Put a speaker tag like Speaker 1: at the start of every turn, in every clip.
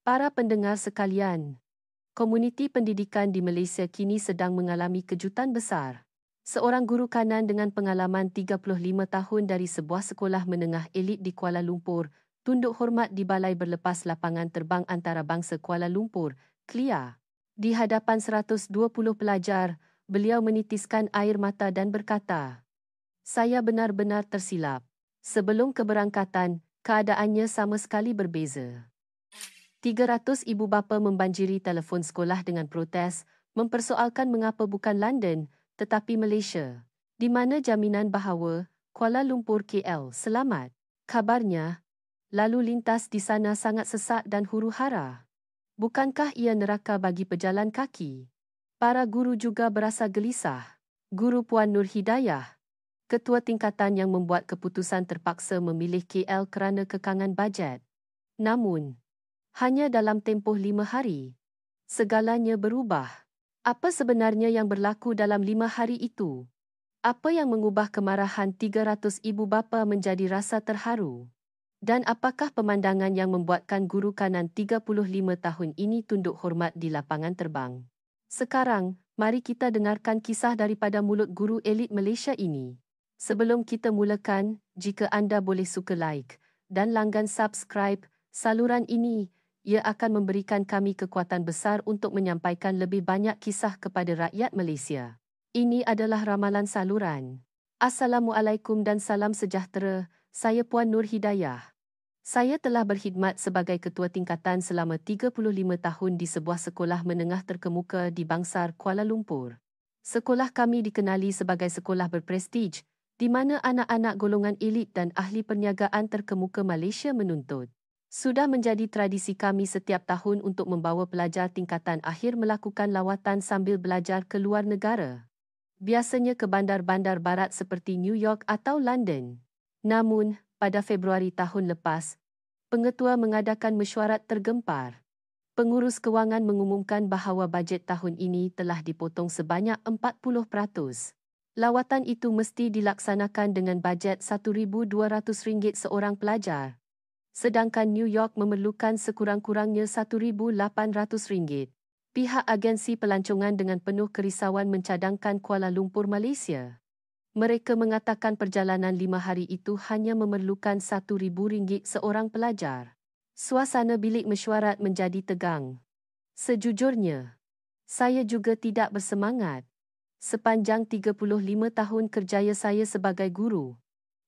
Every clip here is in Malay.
Speaker 1: Para pendengar sekalian, komuniti pendidikan di Malaysia kini sedang mengalami kejutan besar. Seorang guru kanan dengan pengalaman 35 tahun dari sebuah sekolah menengah elit di Kuala Lumpur, tunduk hormat di Balai Berlepas Lapangan Terbang Antarabangsa Kuala Lumpur, KLIA. Di hadapan 120 pelajar, beliau menitiskan air mata dan berkata, "Saya benar-benar tersilap. Sebelum keberangkatan, keadaannya sama sekali berbeza." 300 ibu bapa membanjiri telefon sekolah dengan protes, mempersoalkan mengapa bukan London, tetapi Malaysia, di mana jaminan bahawa Kuala Lumpur KL selamat. Kabarnya, lalu lintas di sana sangat sesak dan huru-hara. Bukankah ia neraka bagi pejalan kaki? Para guru juga berasa gelisah. Guru Puan Nur Hidayah, ketua tingkatan yang membuat keputusan terpaksa memilih KL kerana kekangan bajet. Namun, hanya dalam tempoh 5 hari, segalanya berubah. Apa sebenarnya yang berlaku dalam 5 hari itu? Apa yang mengubah kemarahan 300 ibu bapa menjadi rasa terharu? Dan apakah pemandangan yang membuatkan guru kanan 35 tahun ini tunduk hormat di lapangan terbang? Sekarang, mari kita dengarkan kisah daripada mulut guru elit Malaysia ini. Sebelum kita mulakan, jika anda boleh suka like dan langgan subscribe saluran ini, ia akan memberikan kami kekuatan besar untuk menyampaikan lebih banyak kisah kepada rakyat Malaysia. Ini adalah ramalan saluran. Assalamualaikum dan salam sejahtera, saya Puan Nur Hidayah. Saya telah berkhidmat sebagai ketua tingkatan selama 35 tahun di sebuah sekolah menengah terkemuka di Bangsar, Kuala Lumpur. Sekolah kami dikenali sebagai sekolah berprestij, di mana anak-anak golongan elit dan ahli perniagaan terkemuka Malaysia menuntut. Sudah menjadi tradisi kami setiap tahun untuk membawa pelajar tingkatan akhir melakukan lawatan sambil belajar ke luar negara. Biasanya ke bandar-bandar barat seperti New York atau London. Namun, pada Februari tahun lepas, pengetua mengadakan mesyuarat tergempar. Pengurus kewangan mengumumkan bahawa bajet tahun ini telah dipotong sebanyak 40%. Lawatan itu mesti dilaksanakan dengan bajet RM1,200 seorang pelajar. Sedangkan New York memerlukan sekurang-kurangnya RM1,800. Pihak agensi pelancongan dengan penuh kerisauan mencadangkan Kuala Lumpur, Malaysia. Mereka mengatakan perjalanan 5 hari itu hanya memerlukan RM1,000 seorang pelajar. Suasana bilik mesyuarat menjadi tegang. Sejujurnya, saya juga tidak bersemangat. Sepanjang 35 tahun kerjaya saya sebagai guru,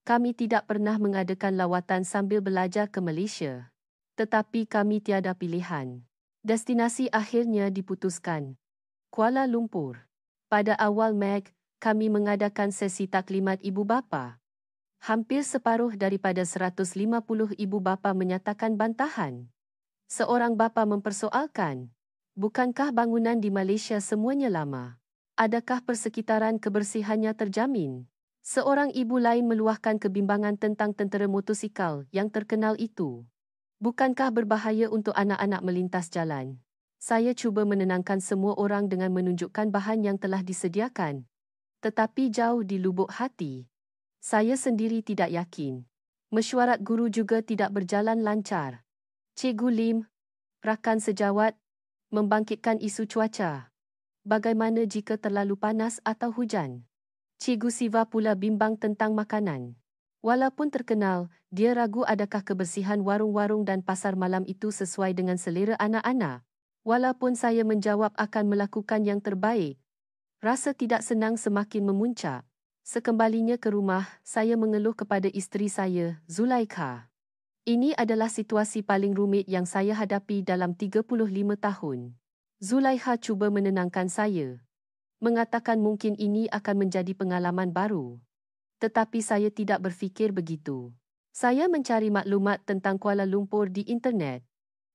Speaker 1: kami tidak pernah mengadakan lawatan sambil belajar ke Malaysia. Tetapi kami tiada pilihan. Destinasi akhirnya diputuskan. Kuala Lumpur. Pada awal Mei, kami mengadakan sesi taklimat ibu bapa. Hampir separuh daripada 150 ibu bapa menyatakan bantahan. Seorang bapa mempersoalkan, bukankah bangunan di Malaysia semuanya lama? Adakah persekitaran kebersihannya terjamin? Seorang ibu lain meluahkan kebimbangan tentang tentera motosikal yang terkenal itu. Bukankah berbahaya untuk anak-anak melintas jalan? Saya cuba menenangkan semua orang dengan menunjukkan bahan yang telah disediakan. Tetapi jauh di lubuk hati, saya sendiri tidak yakin. Mesyuarat guru juga tidak berjalan lancar. Cikgu Lim, rakan sejawat, membangkitkan isu cuaca. Bagaimana jika terlalu panas atau hujan? Cikgu Siva pula bimbang tentang makanan. Walaupun terkenal, dia ragu adakah kebersihan warung-warung dan pasar malam itu sesuai dengan selera anak-anak. Walaupun saya menjawab akan melakukan yang terbaik, rasa tidak senang semakin memuncak. Sekembalinya ke rumah, saya mengeluh kepada isteri saya, Zulaikha. Ini adalah situasi paling rumit yang saya hadapi dalam 35 tahun. Zulaikha cuba menenangkan saya. Mengatakan mungkin ini akan menjadi pengalaman baru. Tetapi saya tidak berfikir begitu. Saya mencari maklumat tentang Kuala Lumpur di internet.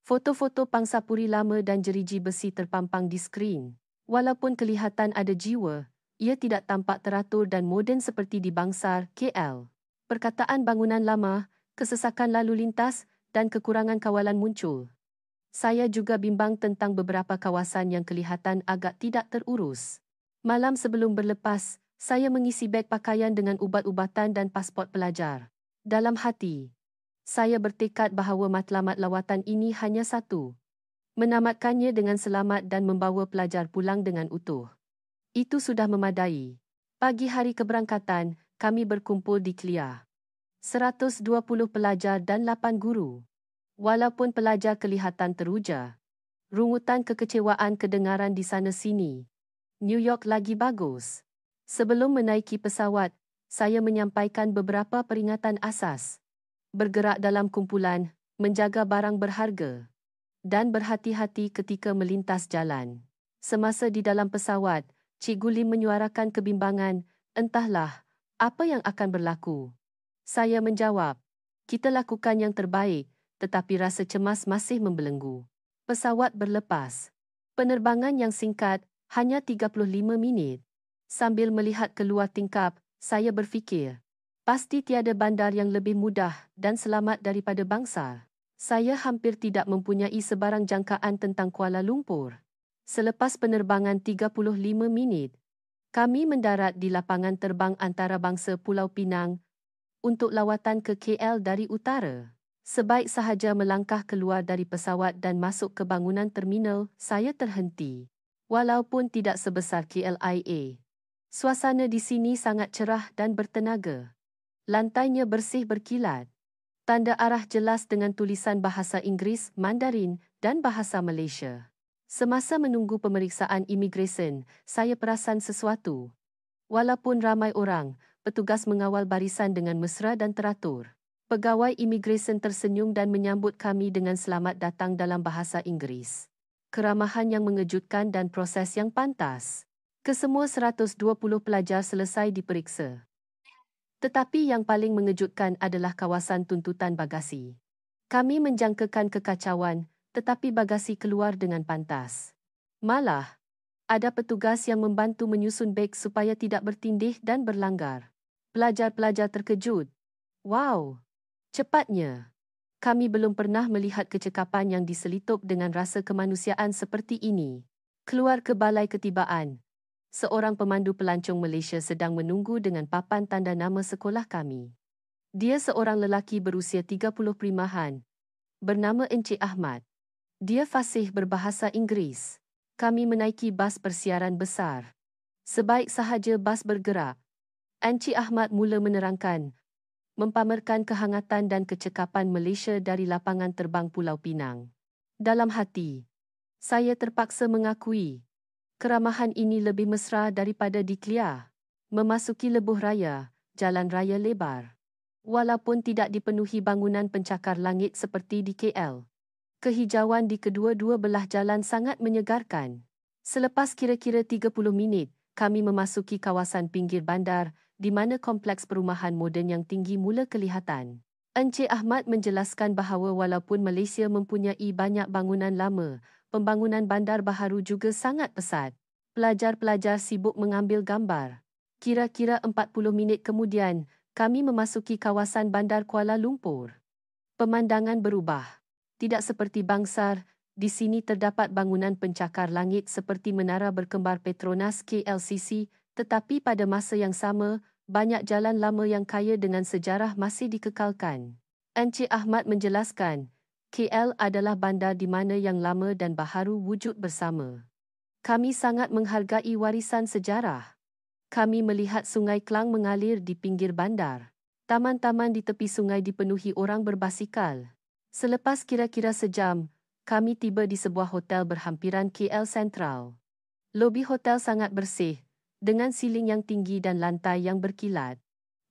Speaker 1: Foto-foto pangsapuri lama dan jeriji besi terpampang di skrin. Walaupun kelihatan ada jiwa, ia tidak tampak teratur dan moden seperti di Bangsar, KL. Perkataan bangunan lama, kesesakan lalu lintas dan kekurangan kawalan muncul. Saya juga bimbang tentang beberapa kawasan yang kelihatan agak tidak terurus. Malam sebelum berlepas, saya mengisi beg pakaian dengan ubat-ubatan dan pasport pelajar. Dalam hati, saya bertekad bahawa matlamat lawatan ini hanya satu. menamatkannya dengan selamat dan membawa pelajar pulang dengan utuh. Itu sudah memadai. Pagi hari keberangkatan, kami berkumpul di Clia. 120 pelajar dan 8 guru. Walaupun pelajar kelihatan teruja, rungutan kekecewaan kedengaran di sana-sini. New York lagi bagus. Sebelum menaiki pesawat, saya menyampaikan beberapa peringatan asas. Bergerak dalam kumpulan, menjaga barang berharga, dan berhati-hati ketika melintas jalan. Semasa di dalam pesawat, Cikgu Lim menyuarakan kebimbangan, entahlah, apa yang akan berlaku. Saya menjawab, kita lakukan yang terbaik, tetapi rasa cemas masih membelenggu. Pesawat berlepas. Penerbangan yang singkat, hanya 35 minit. Sambil melihat keluar tingkap, saya berfikir, pasti tiada bandar yang lebih mudah dan selamat daripada Bangsar. Saya hampir tidak mempunyai sebarang jangkaan tentang Kuala Lumpur. Selepas penerbangan 35 minit, kami mendarat di lapangan terbang antarabangsa Pulau Pinang untuk lawatan ke KL dari utara. Sebaik sahaja melangkah keluar dari pesawat dan masuk ke bangunan terminal, saya terhenti. Walaupun tidak sebesar KLIA. Suasana di sini sangat cerah dan bertenaga. Lantainya bersih berkilat. Tanda arah jelas dengan tulisan bahasa Inggeris, Mandarin dan bahasa Malaysia. Semasa menunggu pemeriksaan imigresen, saya perasan sesuatu. Walaupun ramai orang, petugas mengawal barisan dengan mesra dan teratur. Pegawai imigresen tersenyum dan menyambut kami dengan selamat datang dalam bahasa Inggeris. Keramahan yang mengejutkan dan proses yang pantas. Kesemua 120 pelajar selesai diperiksa. Tetapi yang paling mengejutkan adalah kawasan tuntutan bagasi. Kami menjangkakan kekacauan, tetapi bagasi keluar dengan pantas. Malah, ada petugas yang membantu menyusun beg supaya tidak bertindih dan berlanggar. Pelajar-pelajar terkejut. Wow! Cepatnya. Kami belum pernah melihat kecekapan yang diselitup dengan rasa kemanusiaan seperti ini. Keluar ke balai ketibaan. Seorang pemandu pelancong Malaysia sedang menunggu dengan papan tanda nama sekolah kami. Dia seorang lelaki berusia 30 primahan, bernama Encik Ahmad. Dia fasih berbahasa Inggeris. Kami menaiki bas persiaran besar. Sebaik sahaja bas bergerak, Encik Ahmad mula menerangkan, mempamerkan kehangatan dan kecekapan Malaysia dari lapangan terbang Pulau Pinang. Dalam hati, saya terpaksa mengakui, keramahan ini lebih mesra daripada di Clia. Memasuki lebuh raya, jalan raya lebar. Walaupun tidak dipenuhi bangunan pencakar langit seperti di KL. Kehijauan di kedua-dua belah jalan sangat menyegarkan. Selepas kira-kira 30 minit, kami memasuki kawasan pinggir bandar, di mana kompleks perumahan moden yang tinggi mula kelihatan. Encik Ahmad menjelaskan bahawa walaupun Malaysia mempunyai banyak bangunan lama, pembangunan bandar baharu juga sangat pesat. Pelajar-pelajar sibuk mengambil gambar. Kira-kira 40 minit kemudian, kami memasuki kawasan bandar Kuala Lumpur. Pemandangan berubah. Tidak seperti Bangsar, di sini terdapat bangunan pencakar langit seperti Menara Berkembar Petronas KLCC, tetapi pada masa yang sama, banyak jalan lama yang kaya dengan sejarah masih dikekalkan. Encik Ahmad menjelaskan, KL adalah bandar di mana yang lama dan baharu wujud bersama. Kami sangat menghargai warisan sejarah. Kami melihat Sungai Klang mengalir di pinggir bandar. Taman-taman di tepi sungai dipenuhi orang berbasikal. Selepas kira-kira sejam, kami tiba di sebuah hotel berhampiran KL Sentral. Lobi hotel sangat bersih, dengan siling yang tinggi dan lantai yang berkilat.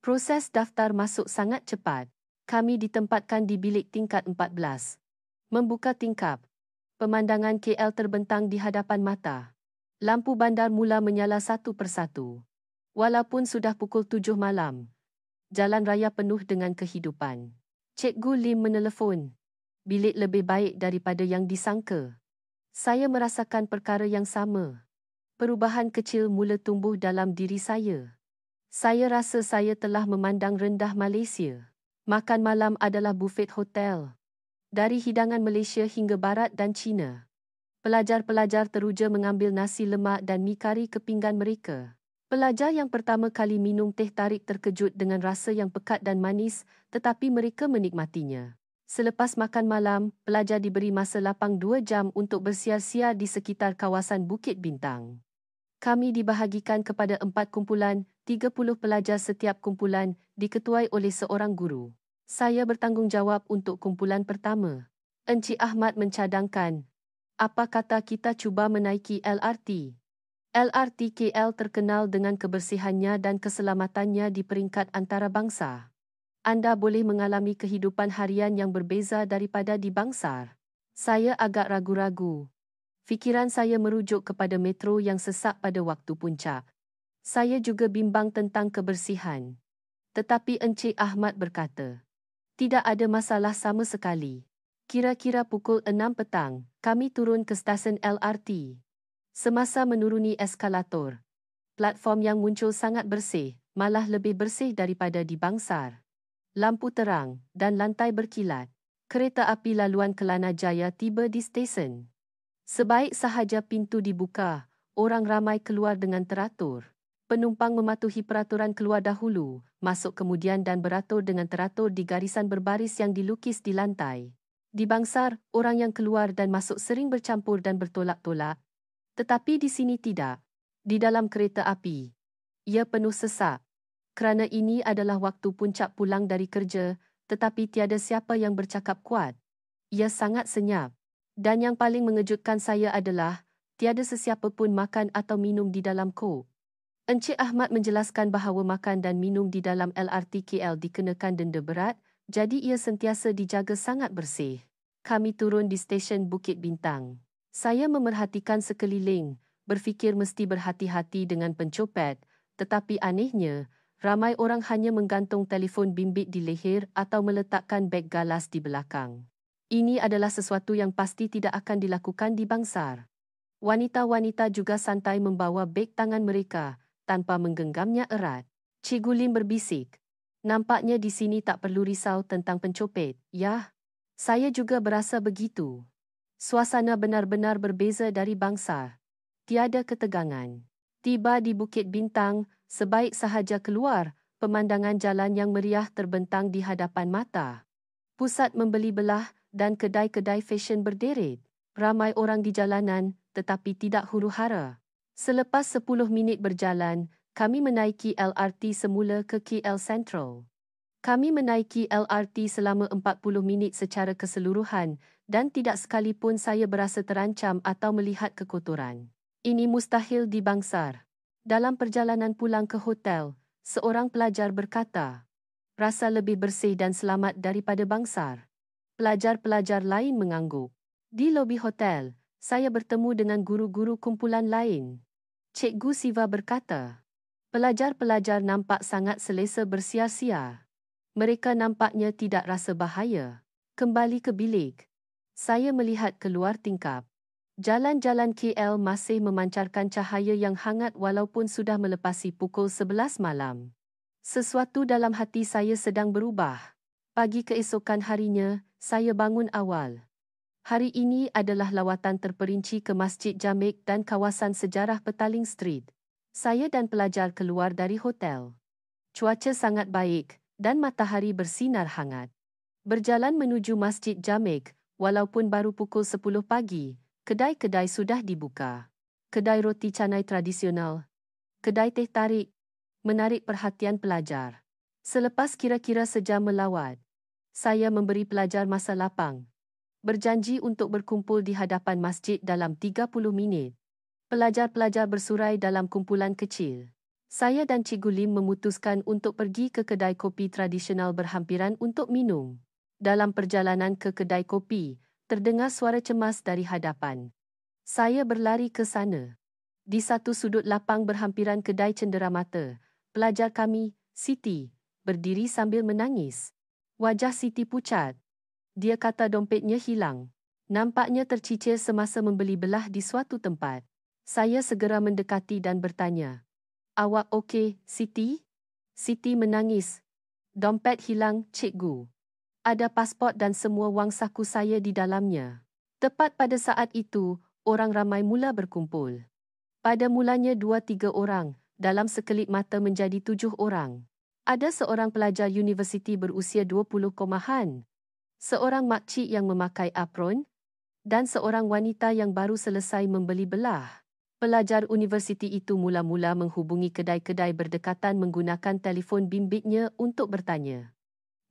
Speaker 1: Proses daftar masuk sangat cepat. Kami ditempatkan di bilik tingkat 14. Membuka tingkap. Pemandangan KL terbentang di hadapan mata. Lampu bandar mula menyala satu persatu. Walaupun sudah pukul 7 malam, jalan raya penuh dengan kehidupan. Cikgu Lim menelefon. Bilik lebih baik daripada yang disangka. Saya merasakan perkara yang sama. Perubahan kecil mula tumbuh dalam diri saya. Saya rasa saya telah memandang rendah Malaysia. Makan malam adalah bufet hotel. Dari hidangan Malaysia hingga Barat dan Cina. Pelajar-pelajar teruja mengambil nasi lemak dan mi kari ke pinggan mereka. Pelajar yang pertama kali minum teh tarik terkejut dengan rasa yang pekat dan manis, tetapi mereka menikmatinya. Selepas makan malam, pelajar diberi masa lapang 2 jam untuk bersiar-siar di sekitar kawasan Bukit Bintang. Kami dibahagikan kepada 4 kumpulan, 30 pelajar setiap kumpulan, diketuai oleh seorang guru. Saya bertanggungjawab untuk kumpulan pertama. Encik Ahmad mencadangkan, apa kata kita cuba menaiki LRT? LRT KL terkenal dengan kebersihannya dan keselamatannya di peringkat antarabangsa. Anda boleh mengalami kehidupan harian yang berbeza daripada di Bangsar. Saya agak ragu-ragu. Fikiran saya merujuk kepada metro yang sesak pada waktu puncak. Saya juga bimbang tentang kebersihan. Tetapi Encik Ahmad berkata, tidak ada masalah sama sekali. Kira-kira pukul 6 petang, kami turun ke stesen LRT. Semasa menuruni eskalator, platform yang muncul sangat bersih, malah lebih bersih daripada di Bangsar. Lampu terang dan lantai berkilat. Kereta api laluan Kelana Jaya tiba di stesen. Sebaik sahaja pintu dibuka, orang ramai keluar dengan teratur. Penumpang mematuhi peraturan keluar dahulu, masuk kemudian dan beratur dengan teratur di garisan berbaris yang dilukis di lantai. Di Bangsar, orang yang keluar dan masuk sering bercampur dan bertolak-tolak. Tetapi di sini tidak. Di dalam kereta api, ia penuh sesak. Kerana ini adalah waktu puncak pulang dari kerja, tetapi tiada siapa yang bercakap kuat. Ia sangat senyap. Dan yang paling mengejutkan saya adalah, tiada sesiapa pun makan atau minum di dalam kop. Encik Ahmad menjelaskan bahawa makan dan minum di dalam LRT KL dikenakan denda berat, jadi ia sentiasa dijaga sangat bersih. Kami turun di stesen Bukit Bintang. Saya memerhatikan sekeliling, berfikir mesti berhati-hati dengan pencopet, tetapi anehnya, ramai orang hanya menggantung telefon bimbit di leher atau meletakkan beg galas di belakang. Ini adalah sesuatu yang pasti tidak akan dilakukan di Bangsar. Wanita-wanita juga santai membawa beg tangan mereka, tanpa menggenggamnya erat. Cikgu Lim berbisik. Nampaknya di sini tak perlu risau tentang pencopet, ya? Saya juga berasa begitu. Suasana benar-benar berbeza dari Bangsar. Tiada ketegangan. Tiba di Bukit Bintang, sebaik sahaja keluar, pemandangan jalan yang meriah terbentang di hadapan mata. Pusat membeli belah dan kedai-kedai fashion berderet. Ramai orang di jalanan, tetapi tidak huru-hara. Selepas 10 minit berjalan, kami menaiki LRT semula ke KL Central. Kami menaiki LRT selama 40 minit secara keseluruhan dan tidak sekalipun saya berasa terancam atau melihat kekotoran. Ini mustahil di Bangsar. Dalam perjalanan pulang ke hotel, seorang pelajar berkata, rasa lebih bersih dan selamat daripada Bangsar. Pelajar-pelajar lain mengangguk. Di lobi hotel, saya bertemu dengan guru-guru kumpulan lain. Cikgu Siva berkata, pelajar-pelajar nampak sangat selesa bersiar-siar. Mereka nampaknya tidak rasa bahaya. Kembali ke bilik. Saya melihat keluar tingkap. Jalan-jalan KL masih memancarkan cahaya yang hangat walaupun sudah melepasi pukul 11 malam. Sesuatu dalam hati saya sedang berubah. Pagi keesokan harinya, saya bangun awal. Hari ini adalah lawatan terperinci ke Masjid Jamek dan kawasan sejarah Petaling Street. Saya dan pelajar keluar dari hotel. Cuaca sangat baik dan matahari bersinar hangat. Berjalan menuju Masjid Jamek, walaupun baru pukul 10 pagi, kedai-kedai sudah dibuka. Kedai roti canai tradisional, kedai teh tarik, menarik perhatian pelajar. Selepas kira-kira sejam melawat, saya memberi pelajar masa lapang. Berjanji untuk berkumpul di hadapan masjid dalam 30 minit. Pelajar-pelajar bersurai dalam kumpulan kecil. Saya dan Cikgu Lim memutuskan untuk pergi ke kedai kopi tradisional berhampiran untuk minum. Dalam perjalanan ke kedai kopi, terdengar suara cemas dari hadapan. Saya berlari ke sana. Di satu sudut lapang berhampiran kedai cenderamata, pelajar kami, Siti, berdiri sambil menangis. Wajah Siti pucat. Dia kata dompetnya hilang. Nampaknya tercicir semasa membeli belah di suatu tempat. Saya segera mendekati dan bertanya, awak okey, Siti? Siti menangis. Dompet hilang, cikgu. Ada pasport dan semua wang saku saya di dalamnya. Tepat pada saat itu, orang ramai mula berkumpul. Pada mulanya 2-3 orang, dalam sekelip mata menjadi 7 orang. Ada seorang pelajar universiti berusia 20-an. seorang makcik yang memakai apron, dan seorang wanita yang baru selesai membeli belah. Pelajar universiti itu mula-mula menghubungi kedai-kedai berdekatan menggunakan telefon bimbitnya untuk bertanya.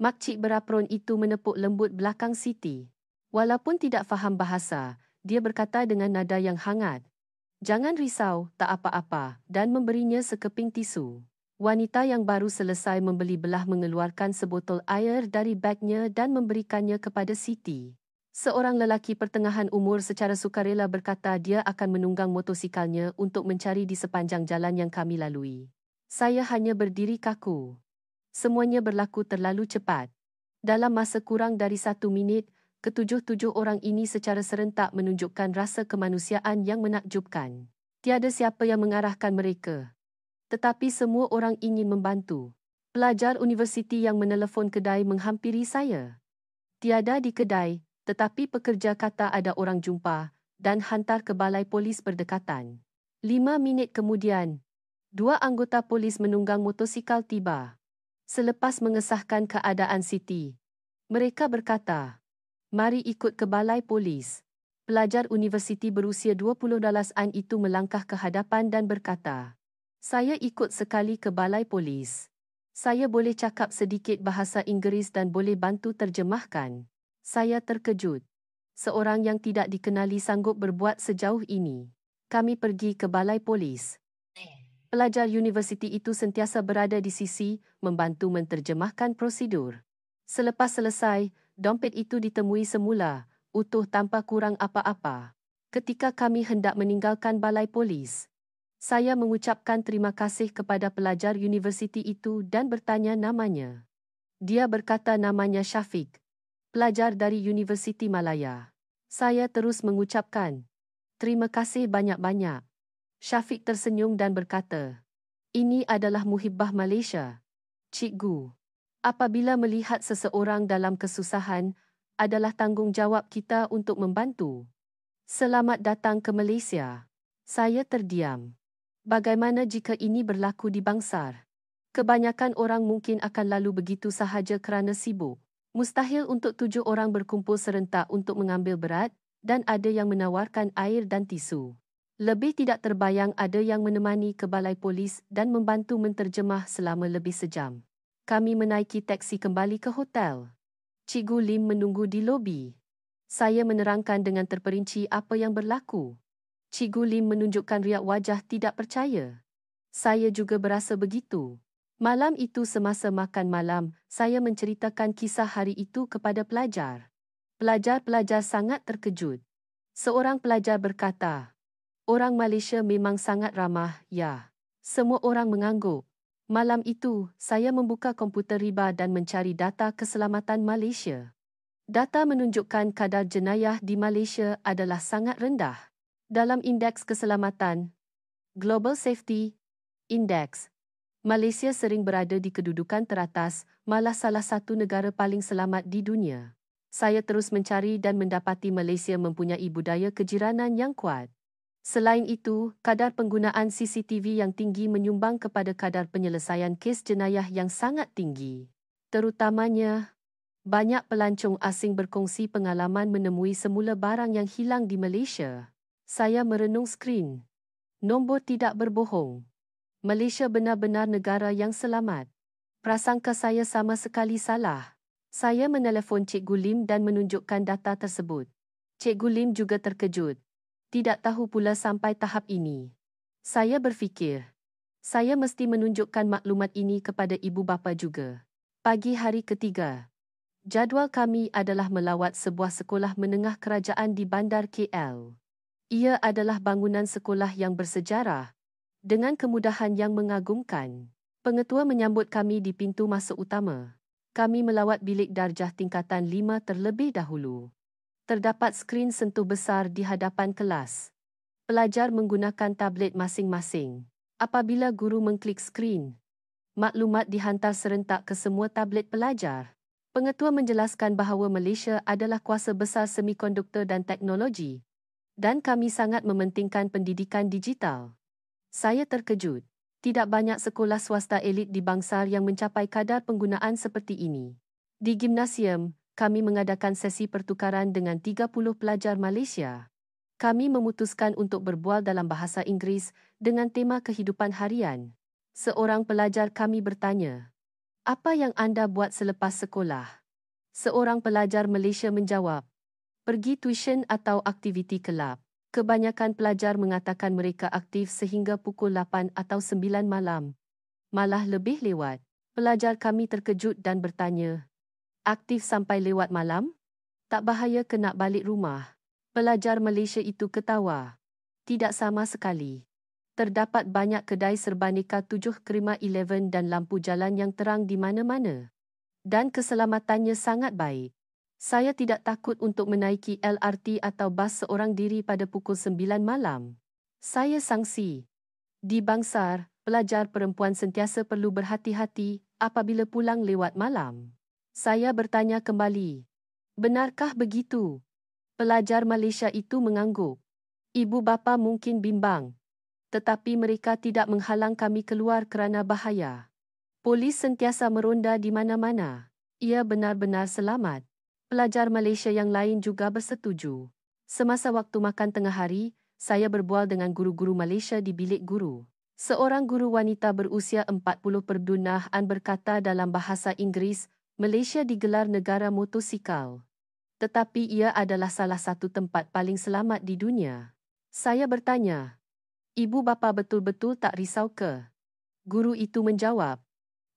Speaker 1: Makcik berapron itu menepuk lembut belakang Siti. Walaupun tidak faham bahasa, dia berkata dengan nada yang hangat, "Jangan risau, tak apa-apa," dan memberinya sekeping tisu. Wanita yang baru selesai membeli belah mengeluarkan sebotol air dari bagnya dan memberikannya kepada Siti. Seorang lelaki pertengahan umur secara sukarela berkata dia akan menunggang motosikalnya untuk mencari di sepanjang jalan yang kami lalui. Saya hanya berdiri kaku. Semuanya berlaku terlalu cepat. Dalam masa kurang dari 1 minit, ketujuh-tujuh orang ini secara serentak menunjukkan rasa kemanusiaan yang menakjubkan. Tiada siapa yang mengarahkan mereka. Tetapi semua orang ingin membantu. Pelajar universiti yang menelefon kedai menghampiri saya. Tiada di kedai, tetapi pekerja kata ada orang jumpa dan hantar ke balai polis berdekatan. 5 minit kemudian, 2 anggota polis menunggang motosikal tiba. Selepas mengesahkan keadaan Siti, mereka berkata, "Mari ikut ke balai polis." Pelajar universiti berusia 20-an itu melangkah ke hadapan dan berkata, "Saya ikut sekali ke balai polis. Saya boleh cakap sedikit bahasa Inggeris dan boleh bantu terjemahkan." Saya terkejut. Seorang yang tidak dikenali sanggup berbuat sejauh ini. Kami pergi ke balai polis. Pelajar universiti itu sentiasa berada di sisi, membantu menterjemahkan prosedur. Selepas selesai, dompet itu ditemui semula, utuh tanpa kurang apa-apa. Ketika kami hendak meninggalkan balai polis, saya mengucapkan terima kasih kepada pelajar universiti itu dan bertanya namanya. Dia berkata namanya Syafiq, pelajar dari Universiti Malaya. Saya terus mengucapkan, "Terima kasih banyak-banyak." Syafiq tersenyum dan berkata, "Ini adalah Muhibbah Malaysia, Cikgu. Apabila melihat seseorang dalam kesusahan, adalah tanggungjawab kita untuk membantu. Selamat datang ke Malaysia." Saya terdiam. Bagaimana jika ini berlaku di Bangsar? Kebanyakan orang mungkin akan lalu begitu sahaja kerana sibuk. Mustahil untuk 7 orang berkumpul serentak untuk mengambil berat, dan ada yang menawarkan air dan tisu. Lebih tidak terbayang ada yang menemani ke balai polis dan membantu menterjemah selama lebih sejam. Kami menaiki teksi kembali ke hotel. Cikgu Lim menunggu di lobi. Saya menerangkan dengan terperinci apa yang berlaku. Cikgu Lim menunjukkan riak wajah tidak percaya. Saya juga berasa begitu. Malam itu semasa makan malam, saya menceritakan kisah hari itu kepada pelajar. Pelajar-pelajar sangat terkejut. Seorang pelajar berkata, "Orang Malaysia memang sangat ramah, ya." Semua orang mengangguk. Malam itu, saya membuka komputer riba dan mencari data keselamatan Malaysia. Data menunjukkan kadar jenayah di Malaysia adalah sangat rendah. Dalam Indeks Keselamatan, Global Safety Index, Malaysia sering berada di kedudukan teratas, malah salah satu negara paling selamat di dunia. Saya terus mencari dan mendapati Malaysia mempunyai budaya kejiranan yang kuat. Selain itu, kadar penggunaan CCTV yang tinggi menyumbang kepada kadar penyelesaian kes jenayah yang sangat tinggi. Terutamanya, banyak pelancong asing berkongsi pengalaman menemui semula barang yang hilang di Malaysia. Saya merenung skrin. Nombor tidak berbohong. Malaysia benar-benar negara yang selamat. Prasangka saya sama sekali salah. Saya menelefon Cikgu Lim dan menunjukkan data tersebut. Cikgu Lim juga terkejut. Tidak tahu pula sampai tahap ini. Saya berfikir, saya mesti menunjukkan maklumat ini kepada ibu bapa juga. Pagi hari ketiga, jadual kami adalah melawat sebuah sekolah menengah kerajaan di Bandar KL. Ia adalah bangunan sekolah yang bersejarah, dengan kemudahan yang mengagumkan. Pengetua menyambut kami di pintu masuk utama. Kami melawat bilik darjah tingkatan 5 terlebih dahulu. Terdapat skrin sentuh besar di hadapan kelas. Pelajar menggunakan tablet masing-masing. Apabila guru mengklik skrin, maklumat dihantar serentak ke semua tablet pelajar. Pengetua menjelaskan bahawa Malaysia adalah kuasa besar semikonduktor dan teknologi, dan kami sangat mementingkan pendidikan digital. Saya terkejut. Tidak banyak sekolah swasta elit di Bangsar yang mencapai kadar penggunaan seperti ini. Di gimnasium, kami mengadakan sesi pertukaran dengan 30 pelajar Malaysia. Kami memutuskan untuk berbual dalam bahasa Inggeris dengan tema kehidupan harian. Seorang pelajar kami bertanya, "Apa yang anda buat selepas sekolah?" Seorang pelajar Malaysia menjawab, "Pergi tuition atau aktiviti kelab." Kebanyakan pelajar mengatakan mereka aktif sehingga pukul 8 atau 9 malam. Malah lebih lewat. Pelajar kami terkejut dan bertanya, "Aktif sampai lewat malam? Tak bahaya ke nak balik rumah?" Pelajar Malaysia itu ketawa. Tidak sama sekali. Terdapat banyak kedai serbaneka 7/11 dan lampu jalan yang terang di mana-mana. Dan keselamatannya sangat baik. Saya tidak takut untuk menaiki LRT atau bas seorang diri pada pukul 9 malam. Saya sangsi. Di Bangsar, pelajar perempuan sentiasa perlu berhati-hati apabila pulang lewat malam. Saya bertanya kembali, "Benarkah begitu?" Pelajar Malaysia itu mengangguk. Ibu bapa mungkin bimbang, tetapi mereka tidak menghalang kami keluar kerana bahaya. Polis sentiasa meronda di mana-mana. Ia benar-benar selamat. Pelajar Malaysia yang lain juga bersetuju. Semasa waktu makan tengah hari, saya berbual dengan guru-guru Malaysia di bilik guru. Seorang guru wanita berusia 40 perdunahan berkata dalam bahasa Inggeris, Malaysia digelar negara motosikal. Tetapi ia adalah salah satu tempat paling selamat di dunia. Saya bertanya, "Ibu bapa betul-betul tak risau ke?" Guru itu menjawab,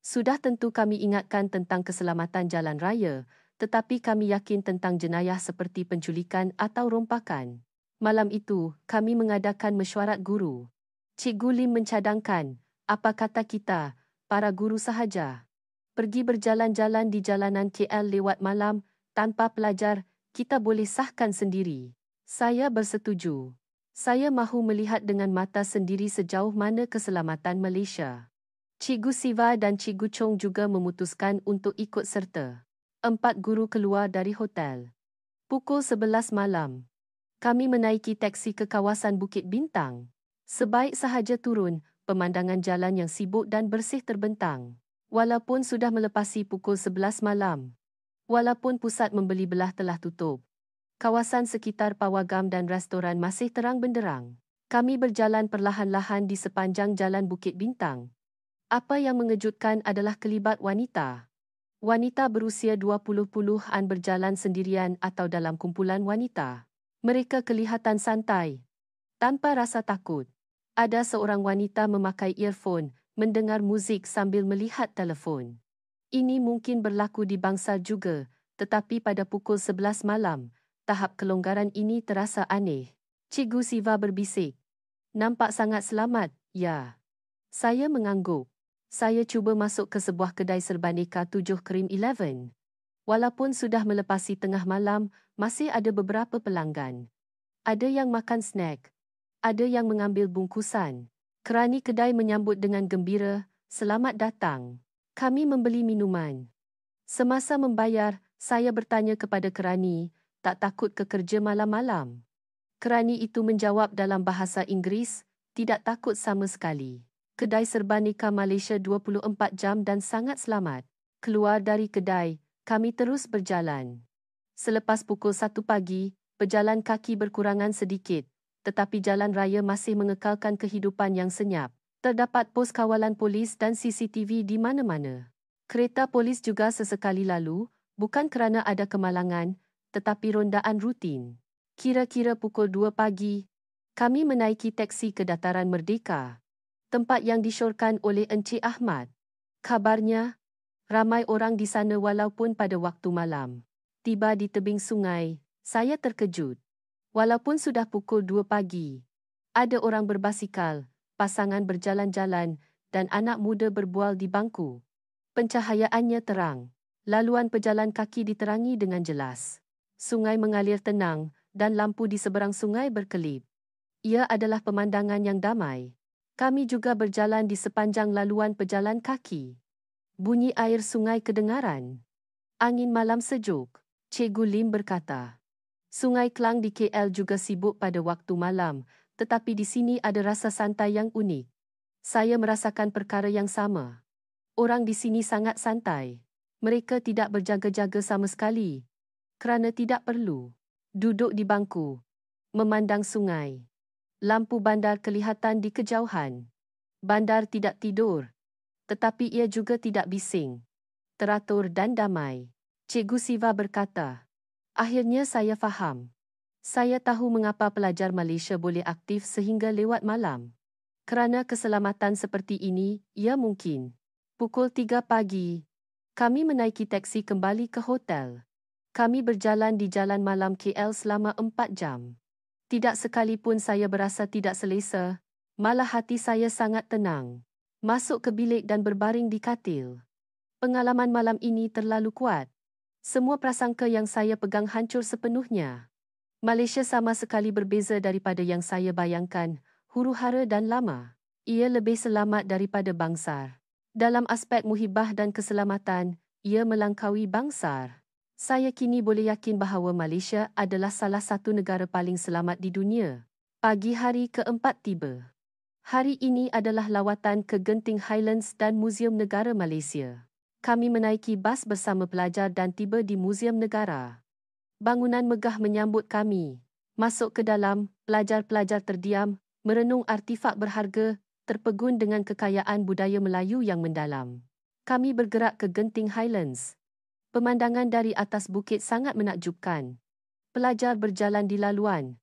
Speaker 1: "Sudah tentu kami ingatkan tentang keselamatan jalan raya, tetapi kami yakin tentang jenayah seperti penculikan atau rompakan." Malam itu, kami mengadakan mesyuarat guru. Cikgu Lim mencadangkan, "Apa kata kita, para guru sahaja, pergi berjalan-jalan di jalanan KL lewat malam, tanpa pelajar, kita boleh sahkan sendiri." Saya bersetuju. Saya mahu melihat dengan mata sendiri sejauh mana keselamatan Malaysia. Cikgu Siva dan Cikgu Chong juga memutuskan untuk ikut serta. 4 guru keluar dari hotel. Pukul 11 malam. Kami menaiki teksi ke kawasan Bukit Bintang. Sebaik sahaja turun, pemandangan jalan yang sibuk dan bersih terbentang. Walaupun sudah melepasi pukul 11 malam. Walaupun pusat membeli belah telah tutup, kawasan sekitar pawagam dan restoran masih terang benderang. Kami berjalan perlahan-lahan di sepanjang jalan Bukit Bintang. Apa yang mengejutkan adalah kelibat wanita. Wanita berusia 20-an berjalan sendirian atau dalam kumpulan wanita. Mereka kelihatan santai, tanpa rasa takut. Ada seorang wanita memakai earphone, mendengar muzik sambil melihat telefon. Ini mungkin berlaku di Bangsar juga, tetapi pada pukul 11 malam, tahap kelonggaran ini terasa aneh. Cikgu Siva berbisik, "Nampak sangat selamat, ya." Saya mengangguk. Saya cuba masuk ke sebuah kedai serbaneka 7/11. Walaupun sudah melepasi tengah malam, masih ada beberapa pelanggan. Ada yang makan snack. Ada yang mengambil bungkusan. Kerani kedai menyambut dengan gembira, "Selamat datang." Kami membeli minuman. Semasa membayar, saya bertanya kepada kerani, "Tak takut ke kerja malam-malam?" Kerani itu menjawab dalam bahasa Inggeris, "Tidak takut sama sekali. Kedai serbaneka Malaysia 24 jam dan sangat selamat." Keluar dari kedai, kami terus berjalan. Selepas pukul 1 pagi, pejalan kaki berkurangan sedikit, tetapi jalan raya masih mengekalkan kehidupan yang senyap. Terdapat pos kawalan polis dan CCTV di mana-mana. Kereta polis juga sesekali lalu, bukan kerana ada kemalangan, tetapi rondaan rutin. Kira-kira pukul 2 pagi, kami menaiki teksi ke Dataran Merdeka, tempat yang disyorkan oleh Encik Ahmad. Kabarnya, ramai orang di sana walaupun pada waktu malam. Tiba di tebing sungai, saya terkejut. Walaupun sudah pukul 2 pagi, ada orang berbasikal, pasangan berjalan-jalan, dan anak muda berbual di bangku. Pencahayaannya terang. Laluan pejalan kaki diterangi dengan jelas. Sungai mengalir tenang, dan lampu di seberang sungai berkelip. Ia adalah pemandangan yang damai. Kami juga berjalan di sepanjang laluan pejalan kaki. Bunyi air sungai kedengaran. Angin malam sejuk, Cikgu Lim berkata. Sungai Klang di KL juga sibuk pada waktu malam, tetapi di sini ada rasa santai yang unik. Saya merasakan perkara yang sama. Orang di sini sangat santai. Mereka tidak berjaga-jaga sama sekali, kerana tidak perlu. Duduk di bangku, memandang sungai. Lampu bandar kelihatan di kejauhan. Bandar tidak tidur, tetapi ia juga tidak bising. Teratur dan damai. Cikgu Siva berkata, "Akhirnya saya faham. Saya tahu mengapa pelajar Malaysia boleh aktif sehingga lewat malam. Kerana keselamatan seperti ini, ia mungkin." Pukul 3 pagi, kami menaiki teksi kembali ke hotel. Kami berjalan di jalan malam KL selama 4 jam. Tidak sekalipun saya berasa tidak selesa, malah hati saya sangat tenang. Masuk ke bilik dan berbaring di katil. Pengalaman malam ini terlalu kuat. Semua prasangka yang saya pegang hancur sepenuhnya. Malaysia sama sekali berbeza daripada yang saya bayangkan, huru-hara dan lama. Ia lebih selamat daripada Bangsar. Dalam aspek muhibah dan keselamatan, ia melangkaui Bangsar. Saya kini boleh yakin bahawa Malaysia adalah salah satu negara paling selamat di dunia. Pagi hari keempat tiba. Hari ini adalah lawatan ke Genting Highlands dan Muzium Negara Malaysia. Kami menaiki bas bersama pelajar dan tiba di Muzium Negara. Bangunan megah menyambut kami. Masuk ke dalam, pelajar-pelajar terdiam, merenung artifak berharga, terpegun dengan kekayaan budaya Melayu yang mendalam. Kami bergerak ke Genting Highlands. Pemandangan dari atas bukit sangat menakjubkan. Pelajar berjalan di laluan,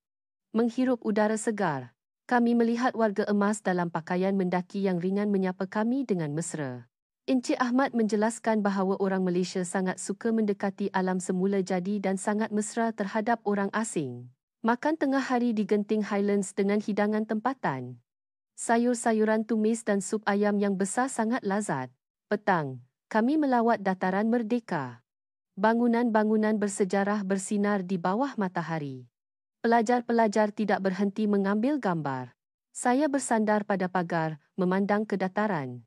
Speaker 1: menghirup udara segar. Kami melihat warga emas dalam pakaian mendaki yang ringan menyapa kami dengan mesra. Encik Ahmad menjelaskan bahawa orang Malaysia sangat suka mendekati alam semula jadi dan sangat mesra terhadap orang asing. Makan tengah hari di Genting Highlands dengan hidangan tempatan. Sayur-sayuran tumis dan sup ayam yang besar sangat lazat. Petang, kami melawat Dataran Merdeka. Bangunan-bangunan bersejarah bersinar di bawah matahari. Pelajar-pelajar tidak berhenti mengambil gambar. Saya bersandar pada pagar, memandang ke dataran.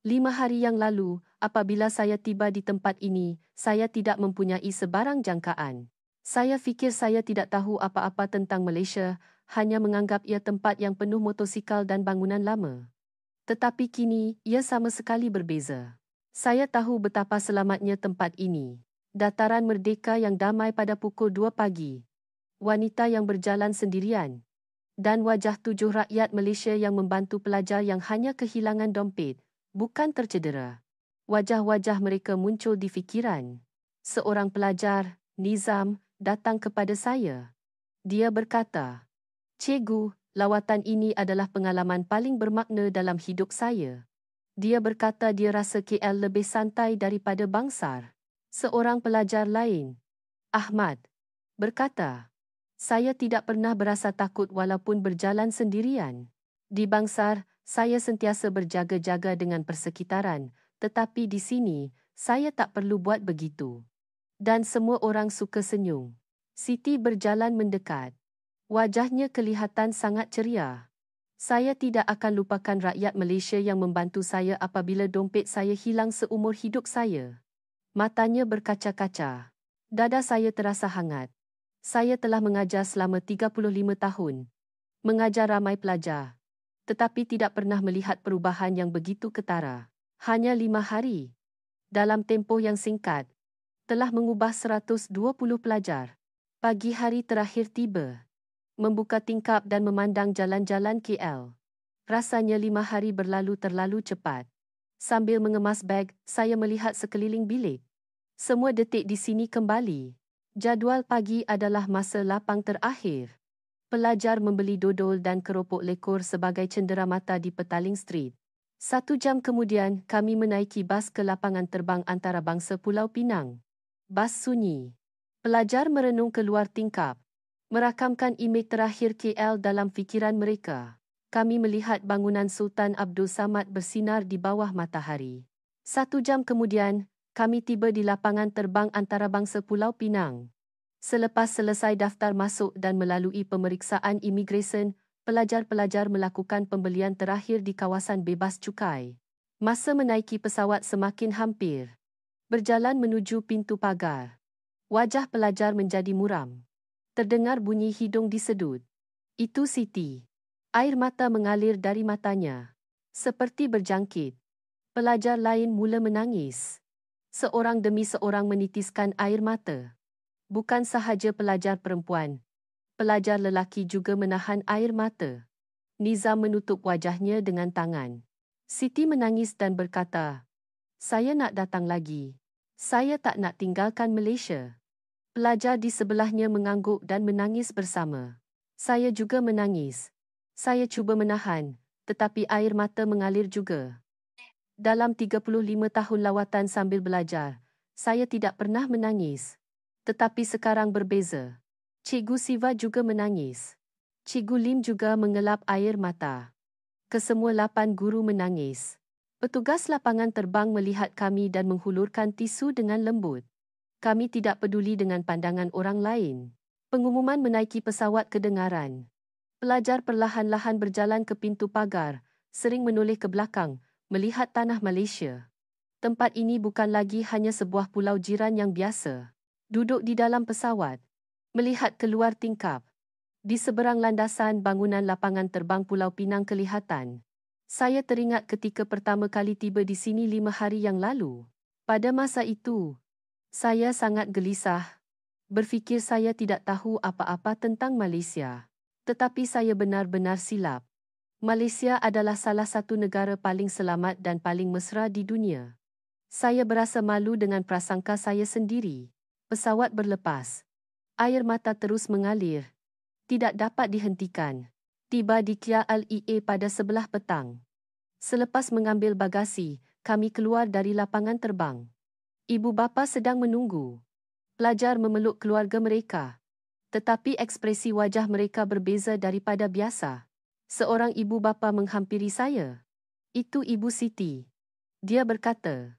Speaker 1: 5 hari yang lalu, apabila saya tiba di tempat ini, saya tidak mempunyai sebarang jangkaan. Saya fikir saya tidak tahu apa-apa tentang Malaysia, hanya menganggap ia tempat yang penuh motosikal dan bangunan lama. Tetapi kini, ia sama sekali berbeza. Saya tahu betapa selamatnya tempat ini. Dataran Merdeka yang damai pada pukul 2 pagi. Wanita yang berjalan sendirian, dan wajah 7 rakyat Malaysia yang membantu pelajar yang hanya kehilangan dompet, bukan tercedera. Wajah-wajah mereka muncul di fikiran. Seorang pelajar, Nizam, datang kepada saya. Dia berkata, "Cikgu, lawatan ini adalah pengalaman paling bermakna dalam hidup saya." Dia berkata dia rasa KL lebih santai daripada Bangsar. Seorang pelajar lain, Ahmad, berkata, "Saya tidak pernah berasa takut walaupun berjalan sendirian. Di Bangsar, saya sentiasa berjaga-jaga dengan persekitaran, tetapi di sini, saya tak perlu buat begitu." Dan semua orang suka senyum. Siti berjalan mendekat. Wajahnya kelihatan sangat ceria. Saya tidak akan lupakan rakyat Malaysia yang membantu saya apabila dompet saya hilang seumur hidup saya. Matanya berkaca-kaca. Dada saya terasa hangat. Saya telah mengajar selama 35 tahun. Mengajar ramai pelajar. Tetapi tidak pernah melihat perubahan yang begitu ketara. Hanya 5 hari. Dalam tempoh yang singkat, telah mengubah 120 pelajar. Pagi hari terakhir tiba. Membuka tingkap dan memandang jalan-jalan KL. Rasanya 5 hari berlalu terlalu cepat. Sambil mengemas beg, saya melihat sekeliling bilik. Semua detik di sini kembali. Jadual pagi adalah masa lapang terakhir. Pelajar membeli dodol dan keropok lekor sebagai cenderamata di Petaling Street. 1 jam kemudian, kami menaiki bas ke lapangan terbang antarabangsa Pulau Pinang. Bas sunyi. Pelajar merenung keluar tingkap. Merakamkan imej terakhir KL dalam fikiran mereka. Kami melihat bangunan Sultan Abdul Samad bersinar di bawah matahari. 1 jam kemudian, kami tiba di lapangan terbang antarabangsa Pulau Pinang. Selepas selesai daftar masuk dan melalui pemeriksaan imigresen, pelajar-pelajar melakukan pembelian terakhir di kawasan bebas cukai. Masa menaiki pesawat semakin hampir. Berjalan menuju pintu pagar. Wajah pelajar menjadi muram. Terdengar bunyi hidung disedut. Itu Siti. Air mata mengalir dari matanya. Seperti berjangkit. Pelajar lain mula menangis. Seorang demi seorang menitiskan air mata. Bukan sahaja pelajar perempuan, pelajar lelaki juga menahan air mata. Nizam menutup wajahnya dengan tangan. Siti menangis dan berkata, "Saya nak datang lagi. Saya tak nak tinggalkan Malaysia." Pelajar di sebelahnya mengangguk dan menangis bersama. Saya juga menangis. Saya cuba menahan, tetapi air mata mengalir juga. Dalam 35 tahun lawatan sambil belajar, saya tidak pernah menangis. Tetapi sekarang berbeza. Cikgu Siva juga menangis. Cikgu Lim juga mengelap air mata. Kesemua 8 guru menangis. Petugas lapangan terbang melihat kami dan menghulurkan tisu dengan lembut. Kami tidak peduli dengan pandangan orang lain. Pengumuman menaiki pesawat kedengaran. Pelajar perlahan-lahan berjalan ke pintu pagar, sering menoleh ke belakang, melihat tanah Malaysia. Tempat ini bukan lagi hanya sebuah pulau jiran yang biasa. Duduk di dalam pesawat, melihat keluar tingkap. Di seberang landasan bangunan lapangan terbang Pulau Pinang kelihatan. Saya teringat ketika pertama kali tiba di sini 5 hari yang lalu. Pada masa itu, saya sangat gelisah. Berfikir saya tidak tahu apa-apa tentang Malaysia. Tetapi saya benar-benar silap. Malaysia adalah salah satu negara paling selamat dan paling mesra di dunia. Saya berasa malu dengan prasangka saya sendiri. Pesawat berlepas. Air mata terus mengalir. Tidak dapat dihentikan. Tiba di KLIA pada 11 petang. Selepas mengambil bagasi, kami keluar dari lapangan terbang. Ibu bapa sedang menunggu. Pelajar memeluk keluarga mereka. Tetapi ekspresi wajah mereka berbeza daripada biasa. Seorang ibu bapa menghampiri saya. Itu Ibu Siti. Dia berkata,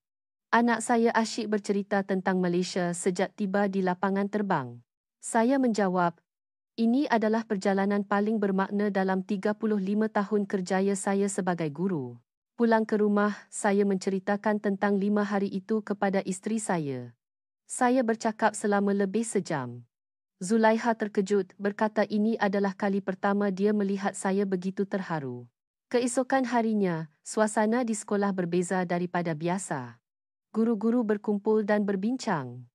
Speaker 1: "Anak saya asyik bercerita tentang Malaysia sejak tiba di lapangan terbang." Saya menjawab, "Ini adalah perjalanan paling bermakna dalam 35 tahun kerjaya saya sebagai guru." Pulang ke rumah, saya menceritakan tentang 5 hari itu kepada isteri saya. Saya bercakap selama lebih sejam. Zulaiha terkejut, berkata ini adalah kali pertama dia melihat saya begitu terharu. Keesokan harinya, suasana di sekolah berbeza daripada biasa. Guru-guru berkumpul dan berbincang.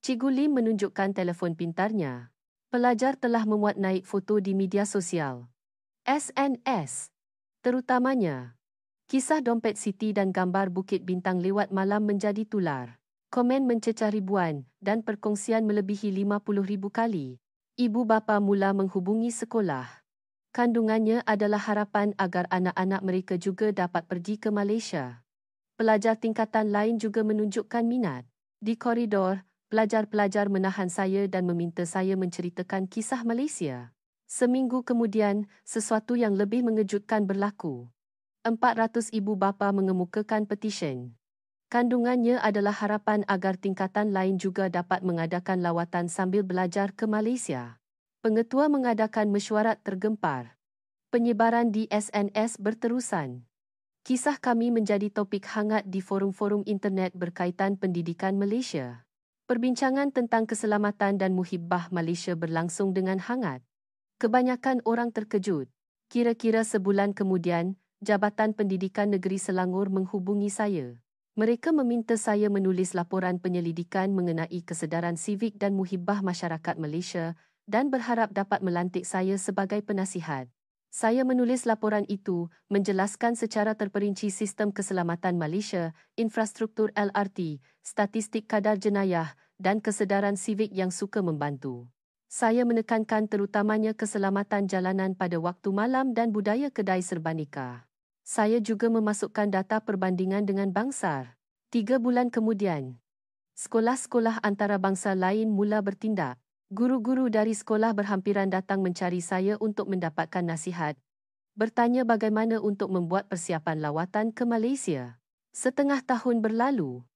Speaker 1: Cikgu Lim menunjukkan telefon pintarnya. Pelajar telah memuat naik foto di media sosial. SNS. Terutamanya, kisah dompet Siti dan gambar Bukit Bintang lewat malam menjadi tular. Komen mencecah ribuan dan perkongsian melebihi 50,000 kali. Ibu bapa mula menghubungi sekolah. Kandungannya adalah harapan agar anak-anak mereka juga dapat pergi ke Malaysia. Pelajar tingkatan lain juga menunjukkan minat. Di koridor, pelajar-pelajar menahan saya dan meminta saya menceritakan kisah Malaysia. Seminggu kemudian, sesuatu yang lebih mengejutkan berlaku. 400 ibu bapa mengemukakan petisyen. Kandungannya adalah harapan agar tingkatan lain juga dapat mengadakan lawatan sambil belajar ke Malaysia. Pengetua mengadakan mesyuarat tergempar. Penyebaran di SNS berterusan. Kisah kami menjadi topik hangat di forum-forum internet berkaitan pendidikan Malaysia. Perbincangan tentang keselamatan dan muhibbah Malaysia berlangsung dengan hangat. Kebanyakan orang terkejut. Kira-kira sebulan kemudian, Jabatan Pendidikan Negeri Selangor menghubungi saya. Mereka meminta saya menulis laporan penyelidikan mengenai kesedaran sivik dan muhibbah masyarakat Malaysia dan berharap dapat melantik saya sebagai penasihat. Saya menulis laporan itu, menjelaskan secara terperinci sistem keselamatan Malaysia, infrastruktur LRT, statistik kadar jenayah dan kesedaran sivik yang suka membantu. Saya menekankan terutamanya keselamatan jalanan pada waktu malam dan budaya kedai serbanika. Saya juga memasukkan data perbandingan dengan Bangsar. 3 bulan kemudian, sekolah-sekolah antarabangsa lain mula bertindak. Guru-guru dari sekolah berhampiran datang mencari saya untuk mendapatkan nasihat. Bertanya bagaimana untuk membuat persiapan lawatan ke Malaysia. Setengah tahun berlalu,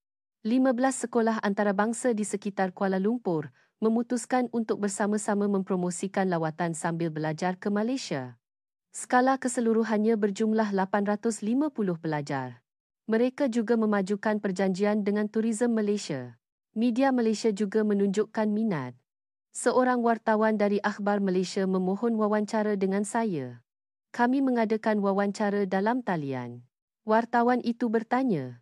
Speaker 1: 15 sekolah antarabangsa di sekitar Kuala Lumpur memutuskan untuk bersama-sama mempromosikan lawatan sambil belajar ke Malaysia. Skala keseluruhannya berjumlah 850 pelajar. Mereka juga memajukan perjanjian dengan Tourism Malaysia. Media Malaysia juga menunjukkan minat. Seorang wartawan dari Akhbar Malaysia memohon wawancara dengan saya. Kami mengadakan wawancara dalam talian. Wartawan itu bertanya,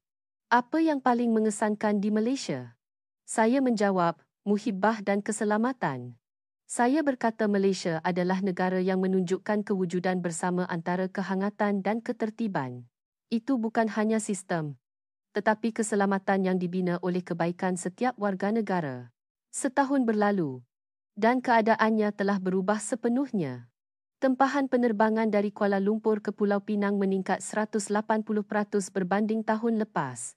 Speaker 1: Apa yang paling mengesankan di Malaysia? Saya menjawab, muhibah dan keselamatan. Saya berkata Malaysia adalah negara yang menunjukkan kewujudan bersama antara kehangatan dan ketertiban. Itu bukan hanya sistem, tetapi keselamatan yang dibina oleh kebaikan setiap warga negara. Setahun berlalu, dan keadaannya telah berubah sepenuhnya. Tempahan penerbangan dari Kuala Lumpur ke Pulau Pinang meningkat 180% berbanding tahun lepas.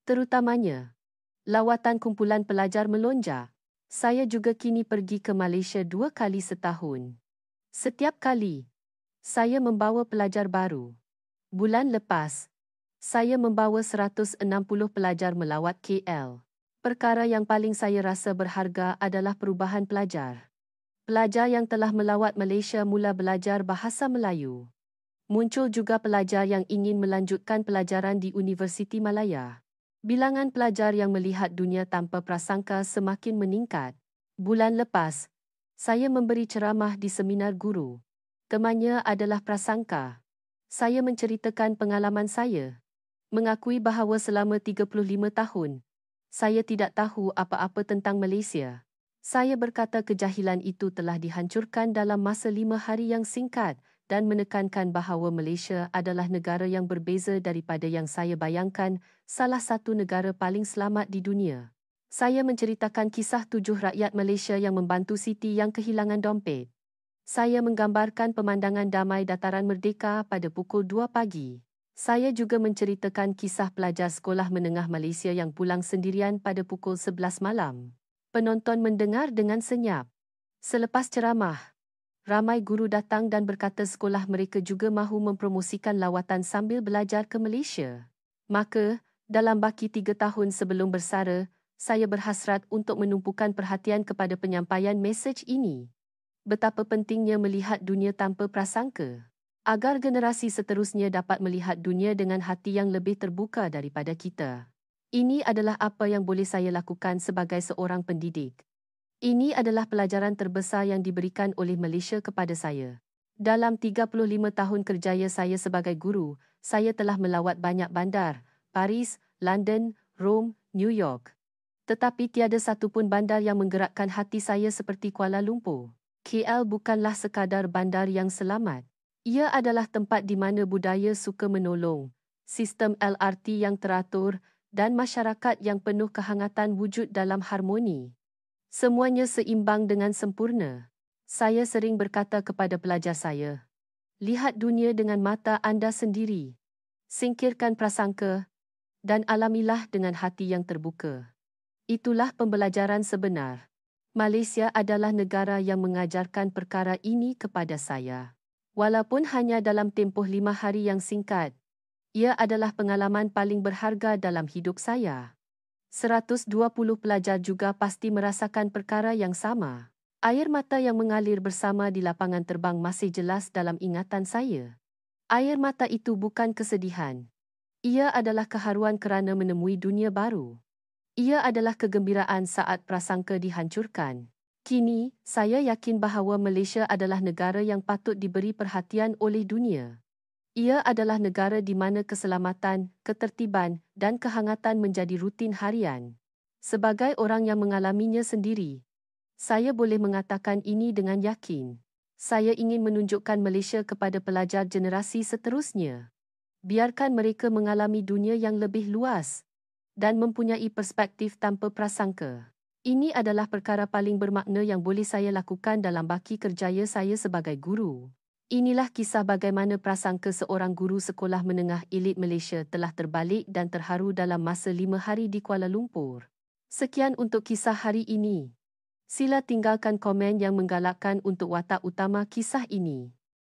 Speaker 1: Terutamanya, lawatan kumpulan pelajar melonjak. Saya juga kini pergi ke Malaysia 2 kali setahun. Setiap kali, saya membawa pelajar baru. Bulan lepas, saya membawa 160 pelajar melawat KL. Perkara yang paling saya rasa berharga adalah perubahan pelajar. Pelajar yang telah melawat Malaysia mula belajar bahasa Melayu. Muncul juga pelajar yang ingin melanjutkan pelajaran di Universiti Malaya. Bilangan pelajar yang melihat dunia tanpa prasangka semakin meningkat. Bulan lepas, saya memberi ceramah di seminar guru. Temannya adalah prasangka. Saya menceritakan pengalaman saya. Mengakui bahawa selama 35 tahun, saya tidak tahu apa-apa tentang Malaysia. Saya berkata kejahilan itu telah dihancurkan dalam masa 5 hari yang singkat dan menekankan bahawa Malaysia adalah negara yang berbeza daripada yang saya bayangkan, salah satu negara paling selamat di dunia. Saya menceritakan kisah 7 rakyat Malaysia yang membantu Siti yang kehilangan dompet. Saya menggambarkan pemandangan damai dataran merdeka pada pukul 2 pagi. Saya juga menceritakan kisah pelajar sekolah menengah Malaysia yang pulang sendirian pada pukul 11 malam. Penonton mendengar dengan senyap. Selepas ceramah, ramai guru datang dan berkata sekolah mereka juga mahu mempromosikan lawatan sambil belajar ke Malaysia. Maka, dalam baki 3 tahun sebelum bersara, saya berhasrat untuk menumpukan perhatian kepada penyampaian mesej ini. Betapa pentingnya melihat dunia tanpa prasangka, agar generasi seterusnya dapat melihat dunia dengan hati yang lebih terbuka daripada kita. Ini adalah apa yang boleh saya lakukan sebagai seorang pendidik. Ini adalah pelajaran terbesar yang diberikan oleh Malaysia kepada saya. Dalam 35 tahun kerjaya saya sebagai guru, saya telah melawat banyak bandar, Paris, London, Rome, New York. Tetapi tiada satu pun bandar yang menggerakkan hati saya seperti Kuala Lumpur. KL bukanlah sekadar bandar yang selamat. Ia adalah tempat di mana budaya suka menolong, sistem LRT yang teratur dan masyarakat yang penuh kehangatan wujud dalam harmoni. Semuanya seimbang dengan sempurna. Saya sering berkata kepada pelajar saya, lihat dunia dengan mata anda sendiri. Singkirkan prasangka dan alamilah dengan hati yang terbuka. Itulah pembelajaran sebenar. Malaysia adalah negara yang mengajarkan perkara ini kepada saya. Walaupun hanya dalam tempoh 5 hari yang singkat, ia adalah pengalaman paling berharga dalam hidup saya. 120 pelajar juga pasti merasakan perkara yang sama. Air mata yang mengalir bersama di lapangan terbang masih jelas dalam ingatan saya. Air mata itu bukan kesedihan. Ia adalah keharuan kerana menemui dunia baru. Ia adalah kegembiraan saat prasangka dihancurkan. Kini, saya yakin bahawa Malaysia adalah negara yang patut diberi perhatian oleh dunia. Ia adalah negara di mana keselamatan, ketertiban dan kehangatan menjadi rutin harian. Sebagai orang yang mengalaminya sendiri, saya boleh mengatakan ini dengan yakin. Saya ingin menunjukkan Malaysia kepada pelajar generasi seterusnya. Biarkan mereka mengalami dunia yang lebih luas dan mempunyai perspektif tanpa prasangka. Ini adalah perkara paling bermakna yang boleh saya lakukan dalam baki kerjaya saya sebagai guru. Inilah kisah bagaimana prasangka seorang guru sekolah menengah elit Malaysia telah terbalik dan terharu dalam masa 5 hari di Kuala Lumpur. Sekian untuk kisah hari ini. Sila tinggalkan komen yang menggalakkan untuk watak utama kisah ini.